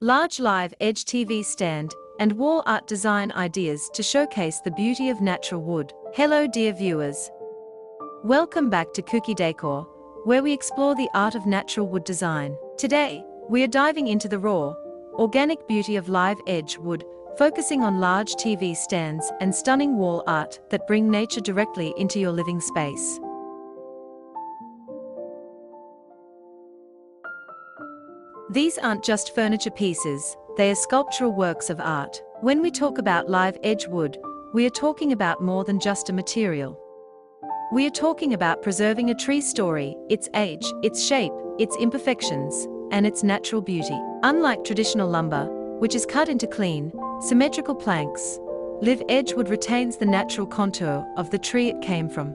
large live edge TV stand, and wall art design ideas to showcase the beauty of natural wood. Hello dear viewers. Welcome back to Cookie Decor, where we explore the art of natural wood design. Today, we are diving into the raw, organic beauty of live edge wood, focusing on large TV stands and stunning wall art that bring nature directly into your living space. These aren't just furniture pieces, they are sculptural works of art. When we talk about live edge wood, we are talking about more than just a material. We are talking about preserving a tree's story, its age, its shape, its imperfections, and its natural beauty. Unlike traditional lumber, which is cut into clean, symmetrical planks, live edge wood retains the natural contour of the tree it came from.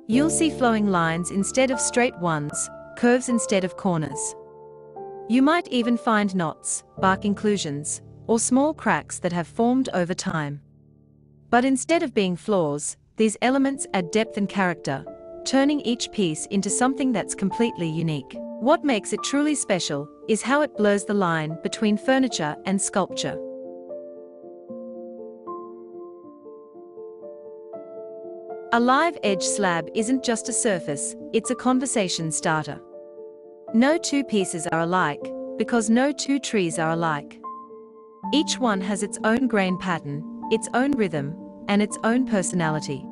You'll see flowing lines instead of straight ones, curves instead of corners. You might even find knots, bark inclusions, or small cracks that have formed over time. But instead of being flaws, these elements add depth and character, turning each piece into something that's completely unique. What makes it truly special is how it blurs the line between furniture and sculpture. A live edge slab isn't just a surface, it's a conversation starter. No two pieces are alike, because no two trees are alike. Each one has its own grain pattern, its own rhythm, and its own personality.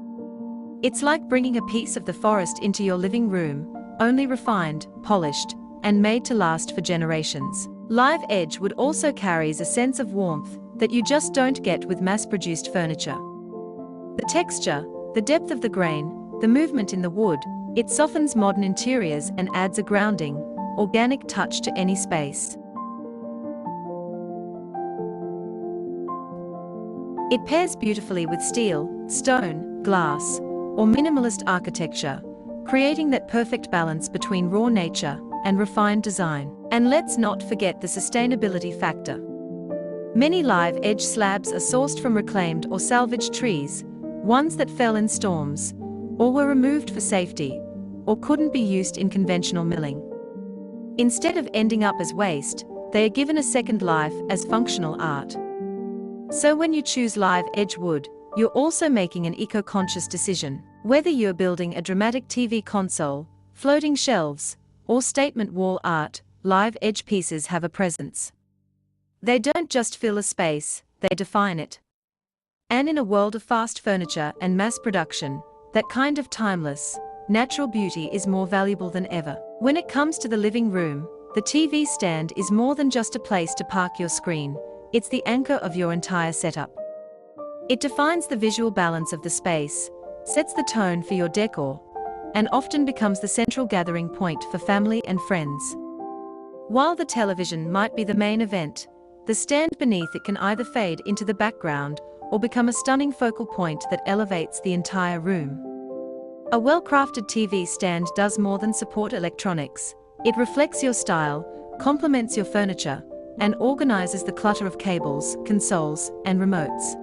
It's like bringing a piece of the forest into your living room, only refined, polished, and made to last for generations. Live edge wood also carries a sense of warmth that you just don't get with mass-produced furniture. The texture, the depth of the grain, the movement in the wood, it softens modern interiors and adds a grounding, organic touch to any space. It pairs beautifully with steel, stone, glass, or minimalist architecture, creating that perfect balance between raw nature and refined design. And let's not forget the sustainability factor. Many live edge slabs are sourced from reclaimed or salvaged trees, ones that fell in storms, or were removed for safety, or couldn't be used in conventional milling. Instead of ending up as waste, they are given a second life as functional art. So when you choose live edge wood, you're also making an eco-conscious decision. Whether you're building a dramatic TV console, floating shelves, or statement wall art, live edge pieces have a presence. They don't just fill a space, they define it. And in a world of fast furniture and mass production, that kind of timeless, natural beauty is more valuable than ever. When it comes to the living room, the TV stand is more than just a place to park your screen, it's the anchor of your entire setup. It defines the visual balance of the space, sets the tone for your decor, and often becomes the central gathering point for family and friends. While the television might be the main event, the stand beneath it can either fade into the background or become a stunning focal point that elevates the entire room. A well-crafted TV stand does more than support electronics. It reflects your style, complements your furniture, and organizes the clutter of cables, consoles, and remotes.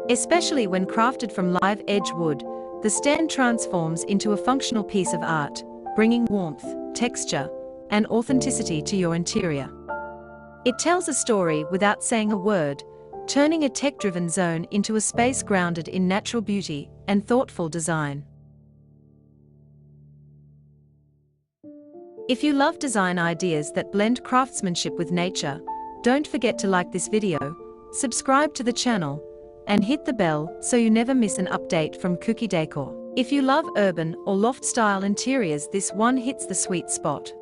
Especially when crafted from live edge wood, the stand transforms into a functional piece of art, bringing warmth, texture, and authenticity to your interior. It tells a story without saying a word, turning a tech-driven zone into a space grounded in natural beauty and thoughtful design. If you love design ideas that blend craftsmanship with nature, don't forget to like this video, subscribe to the channel, and hit the bell so you never miss an update from Cookie Decor. If you love urban or loft-style interiors, this one hits the sweet spot.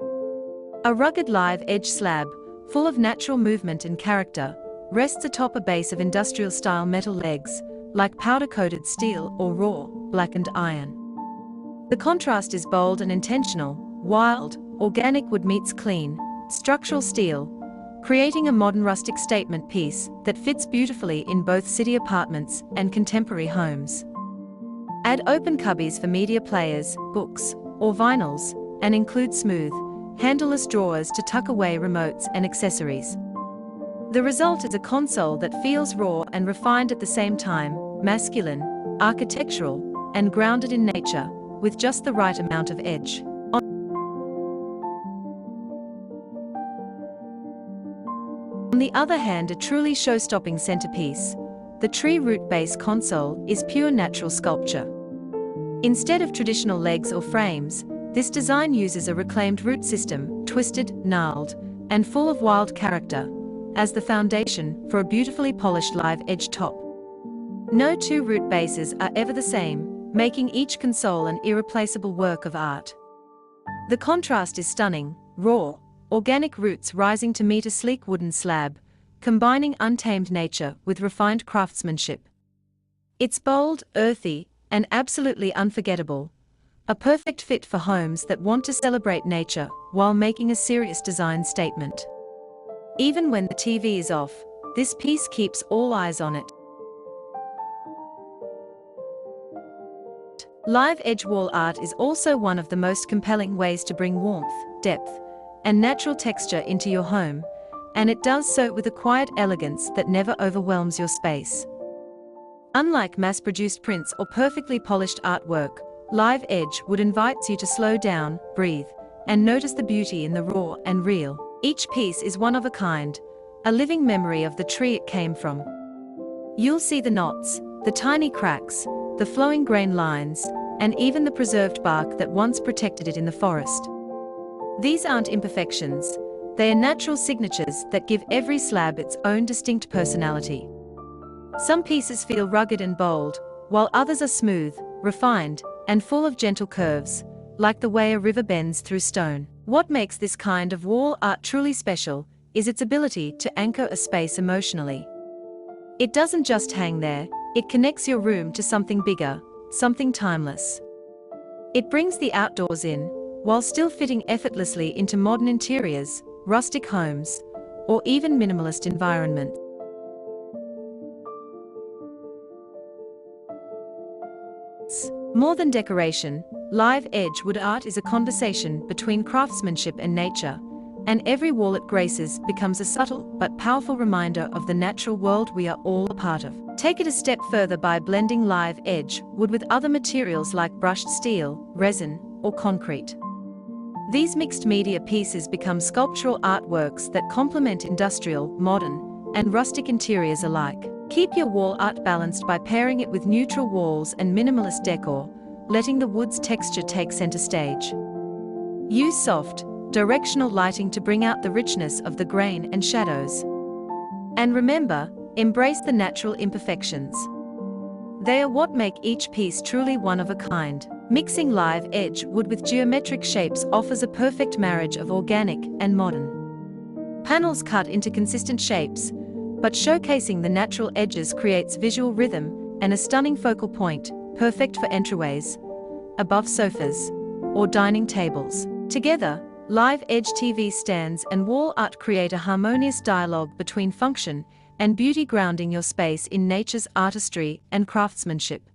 A rugged live edge slab, full of natural movement and character, rests atop a base of industrial-style metal legs, like powder-coated steel or raw, blackened iron. The contrast is bold and intentional, wild, organic wood meets clean, structural steel, creating a modern rustic statement piece that fits beautifully in both city apartments and contemporary homes. Add open cubbies for media players, books, or vinyls, and include smooth, handleless drawers to tuck away remotes and accessories. The result is a console that feels raw and refined at the same time, masculine, architectural, and grounded in nature, with just the right amount of edge. On the other hand, a truly show-stopping centerpiece, the tree root base console, is pure natural sculpture. Instead of traditional legs or frames, this design uses a reclaimed root system, twisted, gnarled, and full of wild character, as the foundation for a beautifully polished live edge top. No two root bases are ever the same, making each console an irreplaceable work of art. The contrast is stunning: raw, organic roots rising to meet a sleek wooden slab, combining untamed nature with refined craftsmanship. It's bold, earthy, and absolutely unforgettable, a perfect fit for homes that want to celebrate nature while making a serious design statement. Even when the TV is off, this piece keeps all eyes on it. Live edge wall art is also one of the most compelling ways to bring warmth, depth, and natural texture into your home, and it does so with a quiet elegance that never overwhelms your space. Unlike mass-produced prints or perfectly polished artwork, live edge wood invites you to slow down, breathe, and notice the beauty in the raw and real. Each piece is one of a kind, a living memory of the tree it came from. You'll see the knots, the tiny cracks, the flowing grain lines, and even the preserved bark that once protected it in the forest. These aren't imperfections, they are natural signatures that give every slab its own distinct personality. Some pieces feel rugged and bold, while others are smooth, refined, and full of gentle curves, like the way a river bends through stone. What makes this kind of wall art truly special is its ability to anchor a space emotionally. It doesn't just hang there, it connects your room to something bigger, something timeless. It brings the outdoors in, while still fitting effortlessly into modern interiors, rustic homes, or even minimalist environments. More than decoration, live edge wood art is a conversation between craftsmanship and nature, and every wall it graces becomes a subtle but powerful reminder of the natural world we are all a part of. Take it a step further by blending live edge wood with other materials like brushed steel, resin, or concrete. These mixed media pieces become sculptural artworks that complement industrial, modern, and rustic interiors alike. Keep your wall art balanced by pairing it with neutral walls and minimalist decor, letting the wood's texture take center stage. Use soft, directional lighting to bring out the richness of the grain and shadows. And remember, embrace the natural imperfections. They are what make each piece truly one of a kind. Mixing live edge wood with geometric shapes offers a perfect marriage of organic and modern. Panels cut into consistent shapes, but showcasing the natural edges creates visual rhythm and a stunning focal point, perfect for entryways, above sofas, or dining tables. Together, live edge TV stands and wall art create a harmonious dialogue between function and beauty, grounding your space in nature's artistry and craftsmanship.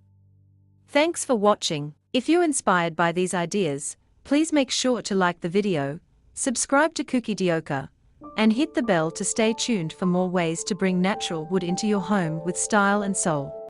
Thanks for watching. If you're inspired by these ideas, please make sure to like the video, subscribe to Cookie Dioka, and hit the bell to stay tuned for more ways to bring natural wood into your home with style and soul.